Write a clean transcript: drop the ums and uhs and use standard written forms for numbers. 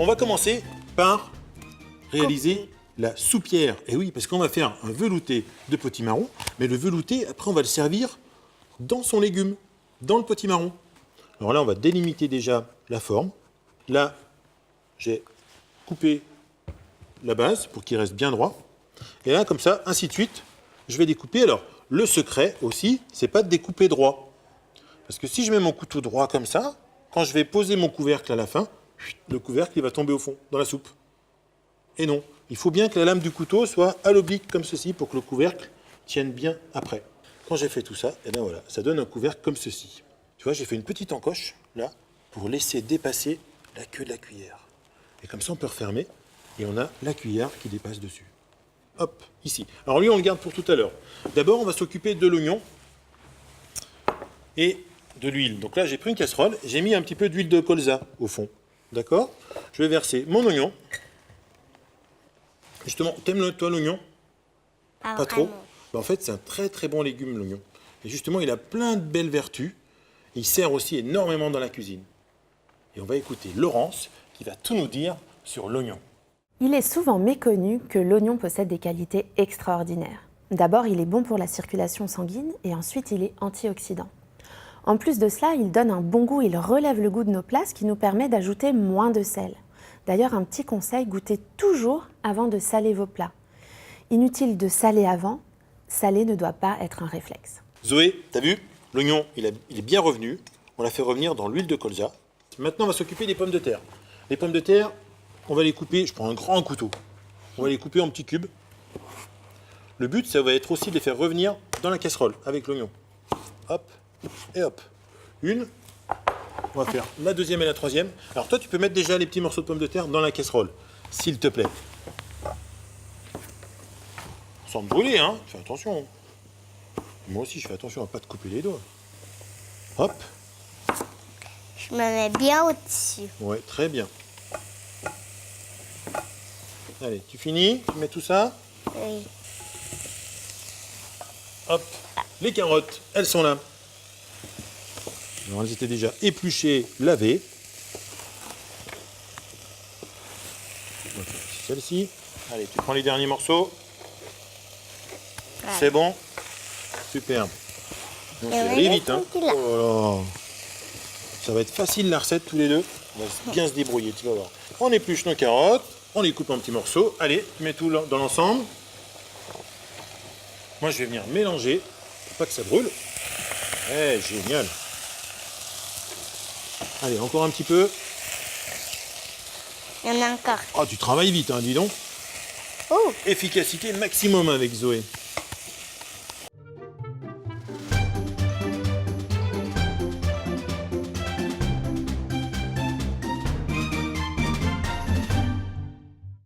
On va commencer par réaliser la soupière. Et oui, parce qu'on va faire un velouté de potimarron, mais le velouté, après, on va le servir dans son légume, dans le potimarron. Alors là, on va délimiter déjà la forme. Là, j'ai coupé la base pour qu'il reste bien droit. Et là, comme ça, ainsi de suite, je vais découper. Alors, le secret aussi, c'est pas de découper droit. Parce que si je mets mon couteau droit comme ça, quand je vais poser mon couvercle à la fin, le couvercle il va tomber au fond, dans la soupe. Et non, il faut bien que la lame du couteau soit à l'oblique comme ceci pour que le couvercle tienne bien après. Quand j'ai fait tout ça, et bien voilà, ça donne un couvercle comme ceci. Tu vois, j'ai fait une petite encoche, là, pour laisser dépasser la queue de la cuillère. Et comme ça, on peut refermer, et on a la cuillère qui dépasse dessus. Hop, ici. Alors lui, on le garde pour tout à l'heure. D'abord, on va s'occuper de l'oignon et de l'huile. Donc là, j'ai pris une casserole, j'ai mis un petit peu d'huile de colza au fond. D'accord? Je vais verser mon oignon. Justement, t'aimes toi l'oignon? Pas trop? Ben, en fait, c'est un très très bon légume, l'oignon. Et justement, il a plein de belles vertus. Il sert aussi énormément dans la cuisine. Et on va écouter Laurence qui va tout nous dire sur l'oignon. Il est souvent méconnu que l'oignon possède des qualités extraordinaires. D'abord, il est bon pour la circulation sanguine et ensuite, il est antioxydant. En plus de cela, il donne un bon goût, il relève le goût de nos plats, ce qui nous permet d'ajouter moins de sel. D'ailleurs, un petit conseil, goûtez toujours avant de saler vos plats. Inutile de saler avant, saler ne doit pas être un réflexe. Zoé, t'as vu? L'oignon, il est bien revenu. On l'a fait revenir dans l'huile de colza. Maintenant, on va s'occuper des pommes de terre. Les pommes de terre, on va les couper, je prends un grand couteau. On va les couper en petits cubes. Le but, ça va être aussi de les faire revenir dans la casserole avec l'oignon. Hop, et hop. Une. On va faire la deuxième et la troisième. Alors toi, tu peux mettre déjà les petits morceaux de pommes de terre dans la casserole, s'il te plaît. Sans te brûler, hein. Fais attention. Moi aussi, je fais attention à ne pas te couper les doigts. Hop. Je me mets bien au-dessus. Ouais, très bien. Allez, tu finis? Tu mets tout ça? Oui. Hop. Les carottes, elles sont là. Alors, elles étaient déjà épluchées, lavées. On va faire celle-ci. Allez, tu prends les derniers morceaux. Voilà. C'est bon? Super. Donc, c'est aller vite, hein. Oh là là. Ça va être facile la recette tous les deux. On va bien se débrouiller, tu vas voir. On épluche nos carottes, on les coupe en petits morceaux. Allez, tu mets tout dans l'ensemble. Moi, je vais venir mélanger pour pas que ça brûle. Eh, génial. Allez, encore un petit peu. Il y en a encore. Oh, tu travailles vite, hein, dis donc. Oh, Efficacité maximum avec Zoé.